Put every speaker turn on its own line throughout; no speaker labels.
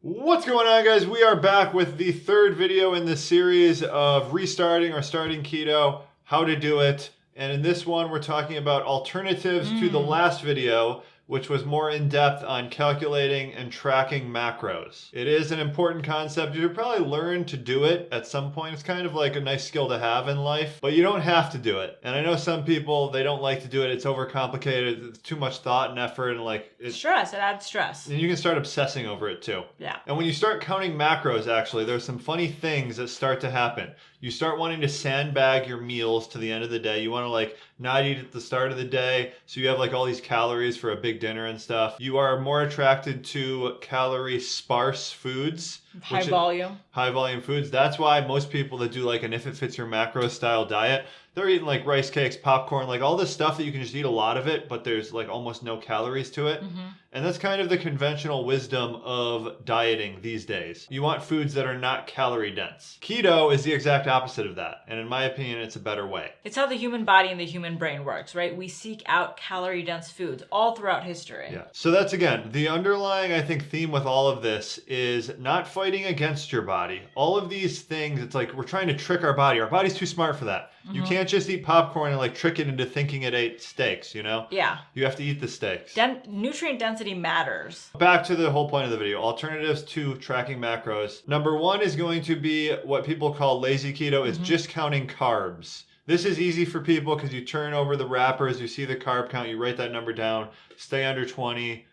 What's going on, guys? We are back with the third video in this series of restarting or starting keto, how to do it. And in this one, we're talking about alternatives to the last video, which was more in depth on calculating and tracking macros. It is an important concept. You should probably learn to do it at some point. It's kind of like a nice skill to have in life, but you don't have to do it. And I know some people, they don't like to do it. It's overcomplicated. It's too much thought and effort, and
stress. It adds stress.
And you can start obsessing over it too.
Yeah.
And when you start counting macros, actually, there's some funny things that start to happen. You start wanting to sandbag your meals to the end of the day. You want to not eat at the start of the day, so you have all these calories for a big dinner and stuff. You are more attracted to calorie sparse foods.
High volume
foods. That's why most people that do an if it fits your macro style diet, they're eating rice cakes, popcorn, all this stuff that you can just eat a lot of it, but there's almost no calories to it.
Mm-hmm.
And that's kind of the conventional wisdom of dieting these days. You want foods that are not calorie dense. Keto is the exact opposite of that. And in my opinion, it's a better way.
It's how the human body and the human brain works, right? We seek out calorie dense foods all throughout history.
Yeah. So that's, again, the underlying, I think, theme with all of this is not fighting against your body. All of these things, it's we're trying to trick our body. Our body's too smart for that. Mm-hmm. You can't just eat popcorn and trick it into thinking it ate steaks, Yeah. You have to eat the steaks.
Nutrient density matters.
Back to the whole point of the video, alternatives to tracking macros. Number one is going to be what people call lazy keto, is just counting carbs. This is easy for people because you turn over the wrappers, you see the carb count, you write that number down, stay under 20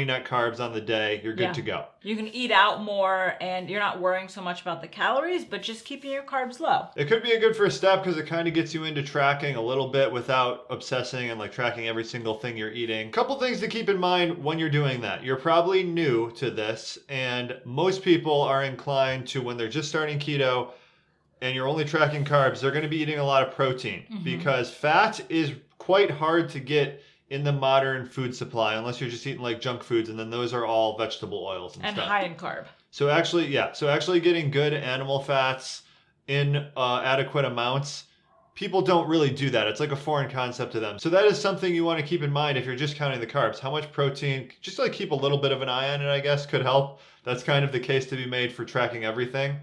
net carbs on the day, you're good to go.
You can eat out more and you're not worrying so much about the calories, but just keeping your carbs low.
It could be a good first step because it kind of gets you into tracking a little bit without obsessing and tracking every single thing you're eating. Couple things to keep in mind when you're doing that. You're probably new to this, and most people are inclined to, when they're just starting keto and you're only tracking carbs, they're going to be eating a lot of protein because fat is quite hard to get in the modern food supply, unless you're just eating junk foods, and then those are all vegetable oils and stuff.
And high in carb.
So actually getting good animal fats in adequate amounts, people don't really do that. It's a foreign concept to them. So that is something you want to keep in mind if you're just counting the carbs. How much protein, just keep a little bit of an eye on it, I guess, could help. That's kind of the case to be made for tracking everything.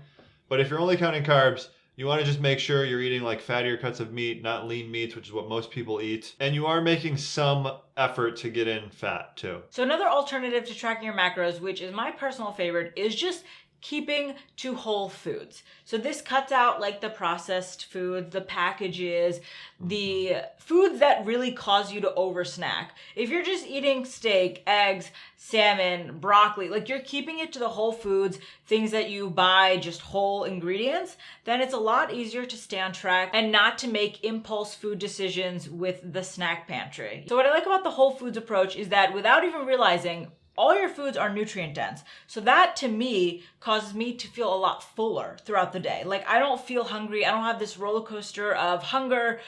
But if you're only counting carbs, you want to just make sure you're eating fattier cuts of meat, not lean meats, which is what most people eat. And you are making some effort to get in fat too.
So another alternative to tracking your macros, which is my personal favorite, is just keeping to whole foods. So this cuts out the processed foods, the packages, the foods that really cause you to over snack. If you're just eating steak, eggs, salmon, broccoli, you're keeping it to the whole foods, things that you buy, just whole ingredients, then it's a lot easier to stay on track and not to make impulse food decisions with the snack pantry. So what I like about the whole foods approach is that without even realizing, all your foods are nutrient dense. So that to me causes me to feel a lot fuller throughout the day. I don't feel hungry. I don't have this roller coaster of hunger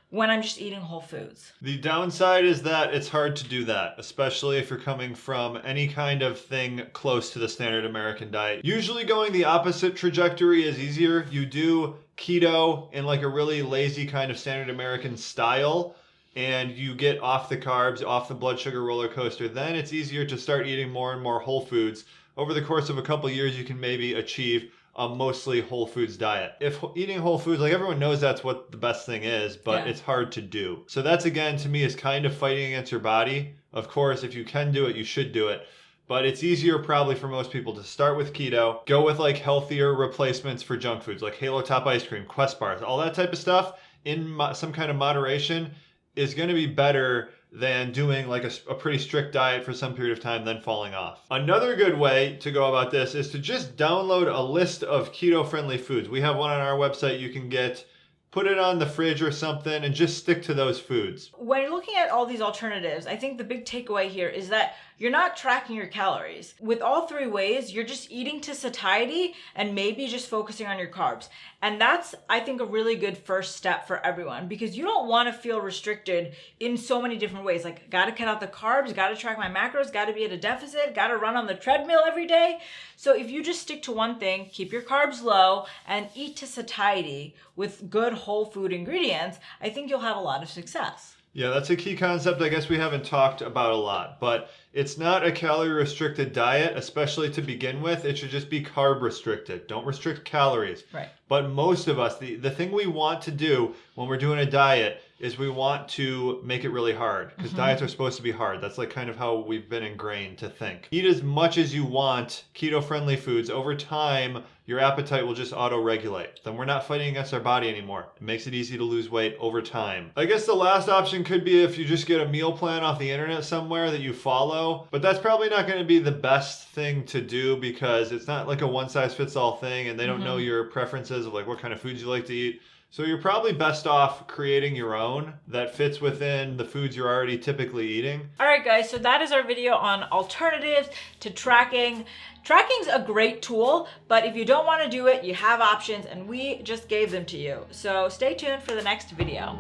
when I'm just eating whole foods.
The downside is that it's hard to do that, especially if you're coming from any kind of thing close to the standard American diet. Usually going the opposite trajectory is easier. You do keto in a really lazy kind of standard American style, and you get off the carbs, off the blood sugar roller coaster, then it's easier to start eating more and more whole foods. Over the course of a couple of years, you can maybe achieve a mostly whole foods diet. If eating whole foods, everyone knows that's what the best thing is, but it's hard to do. So that's, again, to me, is kind of fighting against your body. Of course, if you can do it, you should do it. But it's easier probably for most people to start with keto, go with healthier replacements for junk foods, Halo Top ice cream, Quest bars, all that type of stuff in some kind of moderation is going to be better than doing a pretty strict diet for some period of time, then falling off. Another good way to go about this is to just download a list of keto-friendly foods. We have one on our website you can get. Put it on the fridge or something and just stick to those foods.
When you're looking at all these alternatives, I think the big takeaway here is that you're not tracking your calories. With all three ways, you're just eating to satiety and maybe just focusing on your carbs. And that's, I think, a really good first step for everyone, because you don't want to feel restricted in so many different ways. Got to cut out the carbs, got to track my macros, got to be at a deficit, got to run on the treadmill every day. So if you just stick to one thing, keep your carbs low and eat to satiety with good whole food ingredients, I think you'll have a lot of success.
Yeah, that's a key concept I guess we haven't talked about a lot, but it's not a calorie restricted diet, especially to begin with. It should just be carb restricted. Don't restrict calories.
Right.
But most of us, the thing we want to do when we're doing a diet is we want to make it really hard, because diets are supposed to be hard. That's like kind of how we've been ingrained to think. Eat as much as you want keto-friendly foods. Over time, your appetite will just auto-regulate. Then we're not fighting against our body anymore. It makes it easy to lose weight over time. I guess the last option could be if you just get a meal plan off the internet somewhere that you follow, but that's probably not going to be the best thing to do, because it's not like a one-size-fits-all thing, and they don't know your preferences of like what kind of foods you like to eat. So you're probably best off creating your own that fits within the foods you're already typically eating.
All right, guys, so that is our video on alternatives to tracking. Tracking's a great tool, but if you don't want to do it, you have options, and we just gave them to you. So stay tuned for the next video.